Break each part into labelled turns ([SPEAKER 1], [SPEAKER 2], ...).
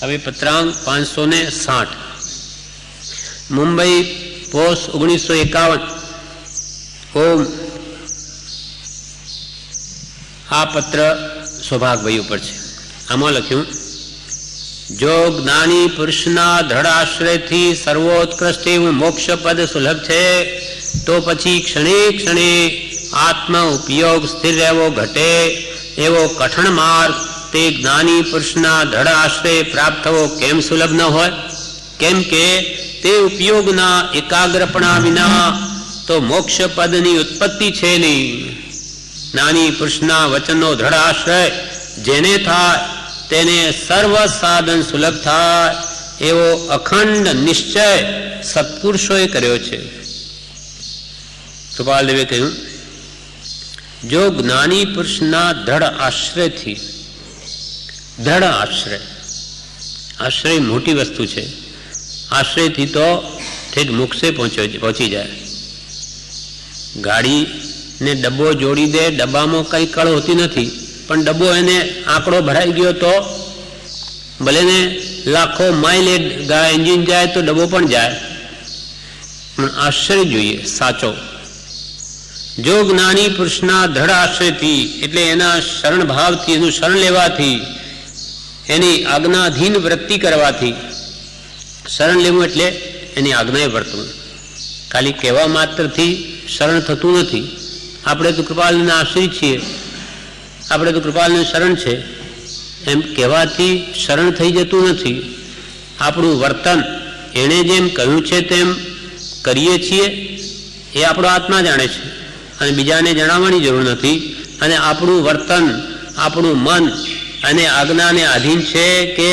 [SPEAKER 1] હવે પત્રાંક 560 મુંબઈ પોસ્ટ 1951 ઓમ. આ પત્ર સૌભાગભાઈ ઉપર છે. આમાં લખ્યું, જો જ્ઞાની પુરુષના દ્રઢ આશ્રયથી સર્વોત્કૃષ્ટ એવું મોક્ષ પદ સુલભ છે, તો પછી ક્ષણે ક્ષણે આત્મ ઉપયોગ સ્થિર રહેવો ઘટે એવો કઠણ માર્ગ તે જ્ઞાની પુરુષના દ્રઢ આશ્રય પ્રાપ્ત થવો કેમ સુલભ ન હોય? કેમ કે તે ઉપયોગના એકાગ્રપણા વિના તો મોક્ષ પદની ઉત્પત્તિ છે નહીં. જ્ઞાની પુરુષના વચનનો દ્રઢ આશ્રય જેને થાય તેને સર્વ સાધન સુલભ થાય એવો અખંડ નિશ્ચય સત્પુરુષોએ કર્યો છે. કૃપાલદેવે કહ્યું, જો જ્ઞાની પુરુષના દ્રઢ આશ્રયથી, દ્રઢ આશ્રય, આશ્રય મોટી વસ્તુ છે. આશ્રયથી તો ઠેઠ મોક્ષે પહોંચી જાય. ગાડીને ડબ્બો જોડી દે, ડબ્બામાં કઈ કળ હોતી નથી, પણ ડબ્બો એને આંકડો ભરાઈ ગયો તો ભલે ને લાખો માઇલ એન્જિન જાય તો ડબ્બો પણ જાય, પણ આશ્રય જોઈએ સાચો. જો જ્ઞાની પુરુષના દ્રઢ આશ્રયથી એટલે એના શરણ ભાવથી, એનું શરણ લેવાથી, એની આજ્ઞાધીન વૃત્તિ કરવાથી, શરણ લેવું એટલે એની આજ્ઞાએ વર્તવું. ખાલી કહેવા માત્રથી શરણ થતું નથી. આપણે તો કૃપાલના આશ્રય છીએ, આપણે તો કૃપાલનું શરણ છે, એમ કહેવાથી શરણ થઈ જતું નથી. આપણું વર્તન એણે જેમ કહ્યું છે તેમ કરીએ છીએ એ આપણો આત્મા જાણે છે, અને બીજાને જણાવવાની જરૂર નથી. અને આપણું વર્તન, આપણું મન અને આજ્ઞાને આધીન છે કે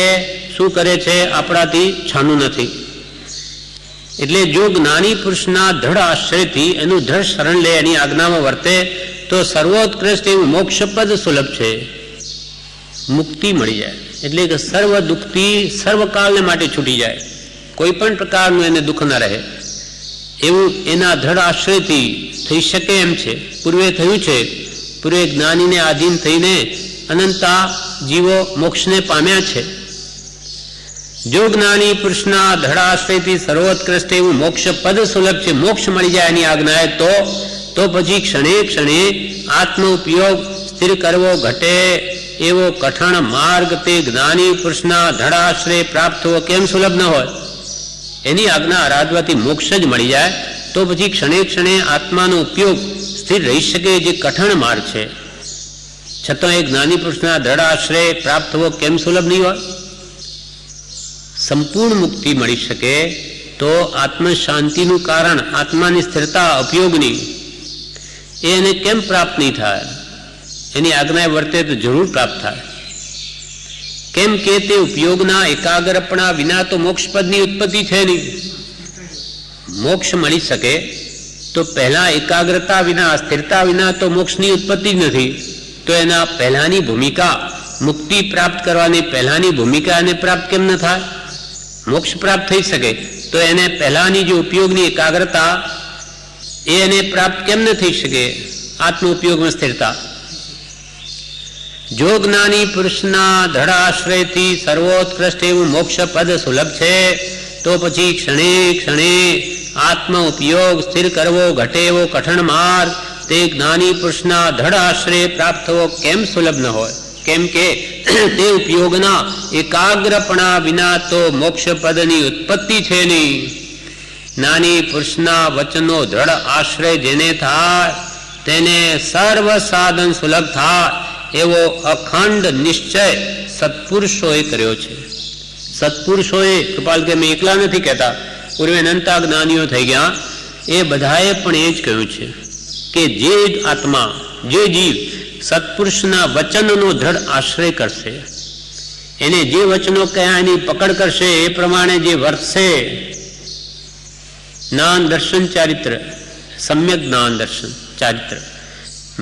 [SPEAKER 1] શું કરે છે આપણાથી છાનું નથી. એટલે જો જ્ઞાની પુરુષના દ્રઢ આશ્રયથી એનું દ્રઢ શરણ લે, એની આજ્ઞામાં વર્તે, તો સર્વોત્કૃષ્ટ એવું મોક્ષપદ સુલભ છે, મુક્તિ મળી જાય. એટલે કે સર્વ દુઃખથી સર્વકાળને માટે છૂટી જાય, કોઈ પણ પ્રકારનું એને દુઃખ ન રહે એવું એના દ્રઢ આશ્રયથી થઈ શકે એમ છે. પૂર્વે થયું છે, પૂર્વે જ્ઞાનીને આધીન થઈને અનંતા જીવો મોક્ષને પામ્યા છે. જો જ્ઞાની પુરુષના દ્રઢ આશ્રયથી સર્વોત્કૃષ્ટ એવું મોક્ષ પદ સુલભ છે, મોક્ષ મળી જાય એની આજ્ઞાએ, તો પછી ક્ષણે ક્ષણે આત્મ ઉપયોગ સ્થિર કરવો ઘટે એવો કઠણ માર્ગ તે જ્ઞાની પુરુષના દ્રઢ આશ્રય પ્રાપ્ત થવો કેમ સુલભ ન હોય? એની આજ્ઞા આરાધવાથી મોક્ષ જ મળી જાય, તો પછી ક્ષણે ક્ષણે આત્માનો ઉપયોગ સ્થિર રહી શકે જે કઠણ માર્ગ છે, છતાં એ જ્ઞાની પુરુષના દ્રઢ આશ્રય પ્રાપ્ત થવો કેમ સુલભ નહીં હોય? સંપૂર્ણ મુક્તિ મળી શકે તો આત્મ શાંતિનું કારણ, આત્માની સ્થિરતા ઉપયોગની, એને કેમ પ્રાપ્ત નહીં થાય? એની આજ્ઞાએ વર્તે તો જરૂર પ્રાપ્ત થાય. કેમ કે તે ઉપયોગના એકાગ્રપણા વિના તો મોક્ષપદની ઉત્પત્તિ છે નહીં. મોક્ષ મળી શકે તો પહેલા એકાગ્રતા વિના, સ્થિરતા વિના તો મોક્ષની ઉત્પત્તિ જ નથી. તો એના પહેલાની ભૂમિકા, મુક્તિ પ્રાપ્ત કરવાની પહેલાની ભૂમિકા એને પ્રાપ્ત કેમ ન થાય? મોક્ષ પ્રાપ્ત થઈ શકે તો એને પહેલાની જે ઉપયોગની એકાગ્રતા એ એને પ્રાપ્ત કેમ ન થઈ શકે? આત્મ ઉપયોગમાં સ્થિરતા. જો જ્ઞાની પુરુષના દ્રઢ આશ્રયથી સર્વોત્કૃષ્ટ એવું મોક્ષ પદ સુલભ છે, તો પછી ક્ષણે ક્ષણે આત્મ ઉપયોગ સ્થિર કરવો ઘટે એવો કઠણ માર્ગ તે જ્ઞાની પુરુષના દ્રઢ આશ્રય પ્રાપ્ત થવો કેમ સુલભ ન હોય? કેમ કે તે ઉપયોગના એકાગ્રપણા વિના તો મોક્ષ પદની ઉત્પત્તિ છે નહીં. જ્ઞાની પુરુષના વચનનો દ્રઢ આશ્રય જેને થાય તેને સર્વ સાધન સુલભ થાય એવો અખંડ નિશ્ચય સત્પુરુષોએ કર્યો છે. સત્પુરુષોએ, કૃપાલ કે મેં એકલા નથી કહેતા, પૂર્વે અનંતા જ્ઞાનીઓ થઈ ગયા, એ બધાએ પણ એ જ કહ્યું છે કે જે આત્મા, જે જીવ સત્પુરુષના વચનનો દ્રઢ આશ્રય કરશે, એને જે વચનો કયા એની પકડ કરશે, એ પ્રમાણે જે વર્તશે, જ્ઞાન દર્શન ચારિત્ર, સમ્યક જ્ઞાન દર્શન ચારિત્ર,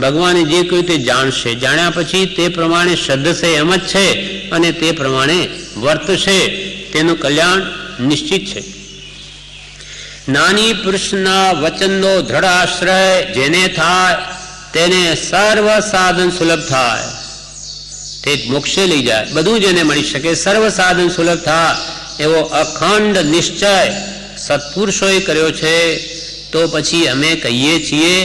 [SPEAKER 1] ભગવાને જે કહ્યું તે જાણશે, જાણ્યા પછી તે પ્રમાણે શ્રદ્ધશે એમ જ છે, અને તે પ્રમાણે વર્તશે, તેનું કલ્યાણ નિશ્ચિત છે. જ્ઞાની પુરુષના વચનનો દ્રઢ આશ્રય જેને થાય તેને સર્વ સાધન સુલભ થાય. તે મોક્ષે લઈ જાય, બધું જ એને મળી શકે, સર્વ સાધન સુલભ થાય એવો અખંડ નિશ્ચય સત્પુરુષોએ કર્યો છે. તો પછી અમે કહીએ છીએ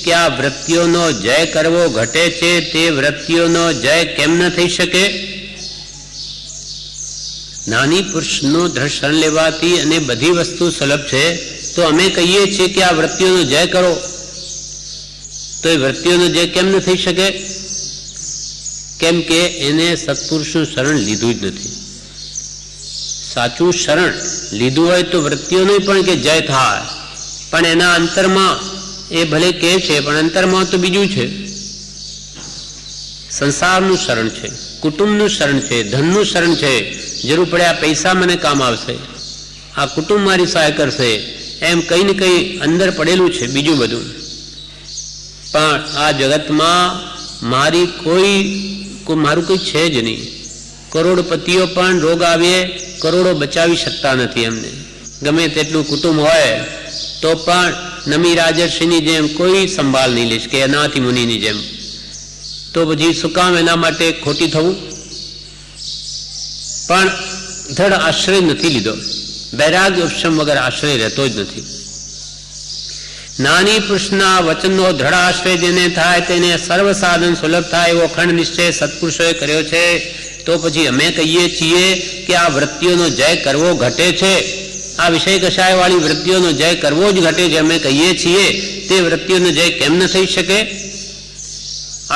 [SPEAKER 1] કે આ વૃત્તિઓનો જય કરવો ઘટે છે, તે વૃત્તિઓનો જય કેમ ન થઈ શકે? નાની પુરુષનું દર્શન લેવાથી અને બધી વસ્તુ સુલભ છે, તો અમે કહીએ છીએ કે આ વૃત્તિઓનો જય કરો, તો એ વૃત્તિઓનો જય કેમ ન થઈ શકે? કેમ કે એને સત્પુરુષનું શરણ લીધું જ નથી. સાચું શરણ લીધું હોય તો વૃત્તિઓનું પણ કે જય થાય, પણ એના અંતરમાં એ ભલે કહે છે પણ અંતરમાં તો બીજું છે. સંસારનું શરણ છે, કુટુંબનું શરણ છે, ધનનું શરણ છે, જરૂર પડે આ પૈસા મને કામ આવશે, આ કુટુંબ મારી સહાય કરશે, એમ કંઈ ને કંઈ અંદર પડેલું છે બીજું બધું. પણ આ જગતમાં મારું કોઈ છે જ નહીં. કરોડપતિઓ પણ રોગ આવે કરોડો બચાવી શકતા નથી એમને. ગમે તેટલું કુટુંબ હોય તો પણ નમી રાજર્ષિની જેમ કોઈ સંભાળ નહીં લેશ કે અનાથી મુનિની જેમ. તો પછી શું કામ એના માટે ખોટી થવું? પણ ધડ આશ્રય નથી લીધો. વૈરાગ્ય ઉપશમ વગર આશ્રય રહેતો જ નથી. નાની પુરુષના વચનનો દ્રઢ આશ્રય જેને થાય તેને સર્વ સાધન સુલભ થાય એવો અખંડ નિશ્ચય સત્પુરુષોએ કર્યો છે. તો પછી અમે કહીએ છીએ કે આ વૃત્તિઓનો જય કરવો ઘટે છે, આ વિષય કષાય વાળી વૃત્તિઓનો જય કરવો જ ઘટે છે. અમે કહીએ છીએ તે વૃત્તિઓનો જય કેમ ન થઈ શકે?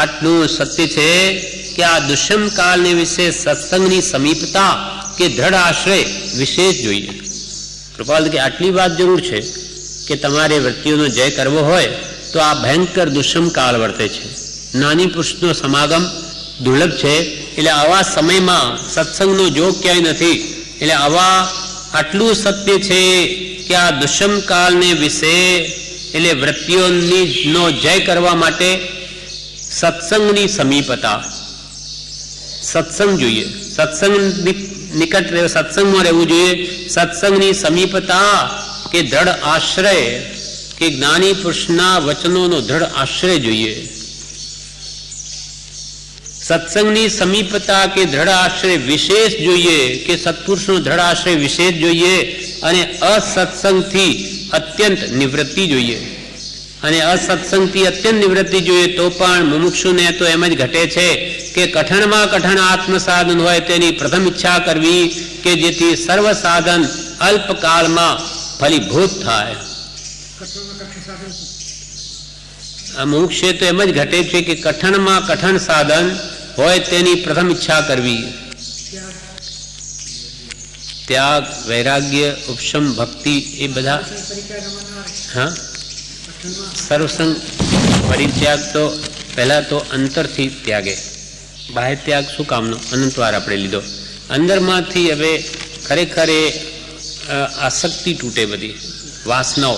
[SPEAKER 1] આટલું સત્ય છે કે આ દુષ્યમ કાળને વિશે સત્સંગની સમીપતા કે દ્રઢ આશ્રય વિશેષ જોઈએ. કૃપાલ કે આટલી વાત જરૂર છે કે તમારે વૃત્તિઓનો જય કરવો હોય તો આ ભયંકર દુષ્યમ કાળ વર્તે છે. નાની પુરુષનો સમાગમ દુર્લભ છે, એટલે આવા સમયમાં સત્સંગનો જોગ ક્યાંય નથી. એટલે આટલું સત્ય છે કે આ દુષ્યમ કાળને વિશે એટલે વૃત્તિઓનો જય કરવા માટે સત્સંગની સમીપતા, સત્સંગ જોઈએ, સત્સંગ નિકટ સત્સંગમાં રહેવું જોઈએ. સત્સંગની સમીપતા કે દ્રઢ આશ્રય કે જ્ઞાની પુરુષના વચનોનો દ્રઢ આશ્રય જોઈએ. સત્સંગની સમીપતા કે દ્રઢ આશ્રય વિશેષ જોઈએ કે સત્પુરુષનો દ્રઢ આશ્રય વિશેષ જોઈએ. અને અસત્સંગથી અત્યંત નિવૃત્તિ જોઈએ. અને અસત્સંગથી અત્યંત નિવૃત્તિ જોઈએ તો પણ મુમુક્ષુને તો એમ જ ઘટે છે કે કઠણમાં કઠણ આત્મસાધન હોય તેની પ્રથમ ઈચ્છા કરવી કે જેથી સર્વ સાધન અલ્પકાળમાં ફલીભૂત થાય. મુમુક્ષે તો એમ જ ઘટે છે કે કઠણમાં કઠણ સાધન હોય તેની પ્રથમ ઈચ્છા કરવી. ત્યાગ, વૈરાગ્ય, ઉપશમ, ભક્તિ એ બધા. હા, સર્વસંગ પરિત્યાગ તો પહેલા તો અંતરથી ત્યાગે. બાહ્ય ત્યાગ શું કામનો? અનંતવાર આપણે લીધો. અંદરમાંથી હવે ખરેખર એ આસક્તિ તૂટે, બધી વાસનાઓ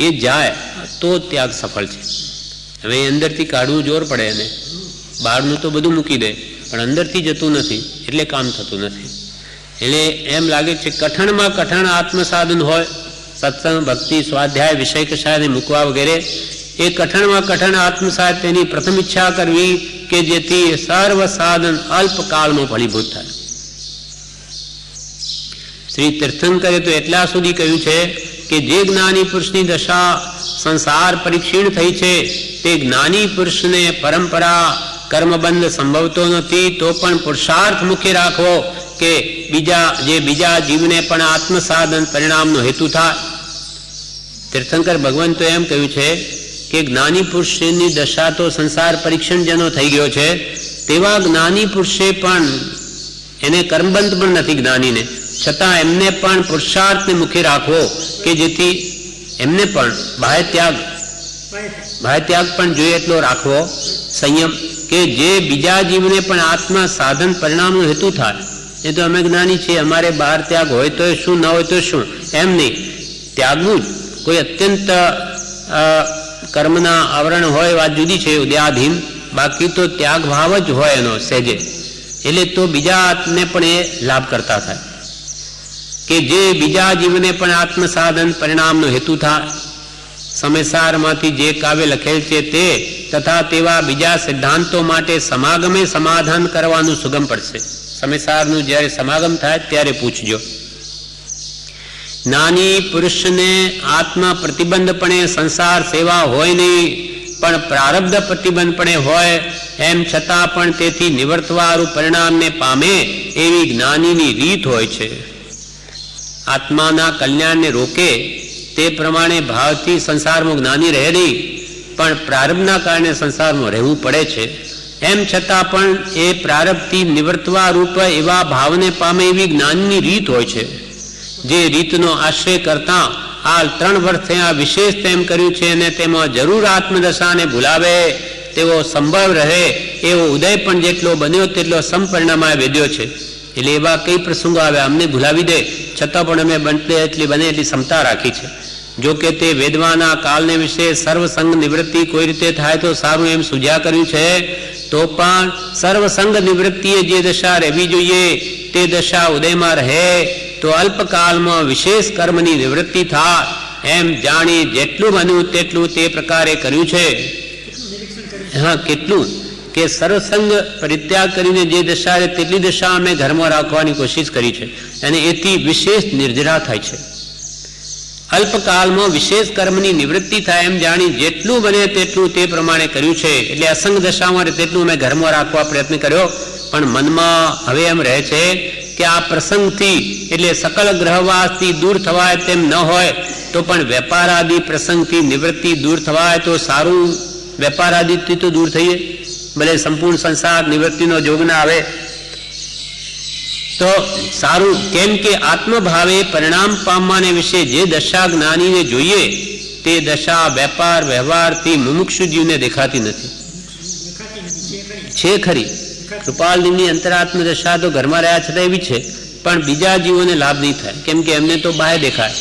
[SPEAKER 1] એ જાય તો ત્યાગ સફળ છે. હવે અંદરથી કાઢવું જોર પડે એને. બહારનું તો બધું મૂકી દે પણ અંદરથી જતું નથી એટલે કામ થતું નથી. એટલે એમ લાગે છે કઠણમાં કઠણ આત્મસાધન હોય, સત્સંગ, ભક્તિ, સ્વાધ્યાય, વિષય કષાયને મૂકવા વગેરે, એ કઠણમાં કઠણ આત્મસાધ તેની પ્રથમ ઈચ્છા કરવી કે જેથી સર્વ સાધન અલ્પકાળમાં ફલીભૂત થાય. શ્રી તીર્થંકરે તો એટલા સુધી કહ્યું છે કે જે જ્ઞાની પુરુષની દશા સંસાર પરીક્ષીણ થઈ છે તે જ્ઞાની પુરુષને પરંપરા કર્મબંધ સંભવતો નથી, તો પણ પુરુષાર્થ મુખ્ય રાખવો કે બીજા જીવને પણ આત્મસાધન પરિણામનો હેતુ થાય. તીર્થંકર ભગવાન તો એમ કહ્યું છે કે જ્ઞાની પુરુષની દશા તો સંસાર પરીક્ષણ જેનો થઈ ગયો છે તેવા જ્ઞાની પુરુષે પણ એને કર્મબંધ પણ નથી જ્ઞાનીને, છતાં એમને પણ પુરુષાર્થને મુખ્ય રાખવો કે જેથી એમને પણ બાહ્ય ત્યાગ પણ જોઈએ એટલો રાખવો, સંયમ, કે જે બીજા જીવને પણ આત્મા સાધન પરિણામનો હેતુ થાય. એ તો અમે જ્ઞાની છીએ, અમારે બહાર ત્યાગ હોય તો શું, ન હોય તો શું, એમ નહીં. ત્યાગવું જ કોઈ અત્યંત કર્મના આવરણ હોય વાત જુદી છે, ઉદયાધીન, બાકી તો ત્યાગ ભાવ જ હોય એનો સહેજે. એટલે તો બીજાને પણ એ લાભ કરતા થાય કે જે બીજા જીવને પણ આત્મસાધન પરિણામનો હેતુ થાય. સમયસારમાંથી જે કાવ્ય લખેલ છે તે તથા તેવા બીજા સિદ્ધાંતો માટે સમાગમે સમાધાન કરવાનું સુગમ પડશે. સમયસારનું જ્યારે સમાગમ થાય ત્યારે પૂછજો. જ્ઞાની પુરુષને આત્મ પ્રતિબંધપણે સંસાર સેવા હોય નહીં, પણ પ્રારબ્ધ પ્રતિબંધપણે હોય, એમ છતાં પણ તેથી નિવર્તવાળું પરિણામને પામે એવી જ્ઞાનીની રીત હોય છે. આત્માના કલ્યાણને રોકે તે પ્રમાણે ભાવથી સંસારમાં જ્ઞાની રહે નહીં, પણ પ્રારબ્ધના કારણે સંસારમાં રહેવું પડે છે. એમ છતાં પણ એ પ્રારબ્ધથી નિવર્તવા રૂપ એવા ભાવને પામે એવી જ્ઞાનની રીત હોય છે. જે રીતનો આશ્રય કરતા આ 3 વર્ષે આ વિશેષ તેમ કર્યું છે અને તેમાં જરૂર આત્મદશાને ભૂલાવે તેવો સંભવ રહે એવો ઉદય પણ જેટલો બન્યો તેટલો સંપરિણામાય વેદ્યો છે. એટલે એવા કઈ પ્રસંગો આવે અમને ભૂલાવી દે, છતાં પણ અમે બને એટલી ક્ષમતા રાખી છે. જો કે તે વેદવાના કાલને વિશે સર્વસંગ નિવૃત્તિ કોઈ રીતે થાય તો સારું એમ સૂઝ્યા કર્યું છે, તો પણ સર્વસંગ નિવૃત્તિએ જે દશા રહેવી જોઈએ તે દશા ઉદયમાં રહે તો અલ્પકાલમાં વિશેષ કર્મની નિવૃત્તિ થાય એમ જાણી જેટલું બન્યું તેટલું તે પ્રકારે કર્યું છે. હા, કેટલું કે સર્વસંગ પરિત્યાગ કરીને જે દશા રહે તેટલી દશા અમે ઘરમાં રાખવાની કોશિશ કરી છે અને એથી વિશેષ નિર્જરા થાય છે. અલ્પકાલમાં વિશેષ કર્મની નિવૃત્તિ થાય એમ જાણી જેટલું બને તેટલું તે પ્રમાણે કર્યું છે. એટલે અસંગ દશામાં તેટલું અમે ઘરમાં રાખવા પ્રયત્ન કર્યો, પણ મનમાં હવે એમ રહે છે કે આ પ્રસંગથી એટલે સકલ ગ્રહવાસથી દૂર થવાય તેમ ન હોય તો પણ વેપાર આદિ પ્રસંગથી નિવૃત્તિ દૂર થવાય તો સારું. વેપાર આદિથી તો દૂર થઈએ, ભલે સંપૂર્ણ સંસાર નિવૃત્તિનો જોગ ના આવે તો સારું. કેમ કે આત્મભાવે પરિણામ પામવાને વિશે જે દશા જ્ઞાનીને જોઈએ તે દશા વેપાર વ્યવહારથી મુમુક્ષુ જીવને દેખાતી નથી. છે ખરી, કૃપાલની અંતરાત્મ દશા તો ઘરમાં રહ્યા છતાં એવી છે, પણ બીજા જીવોને લાભ નહીં થાય, કેમ કે એમને તો બહાર દેખાય.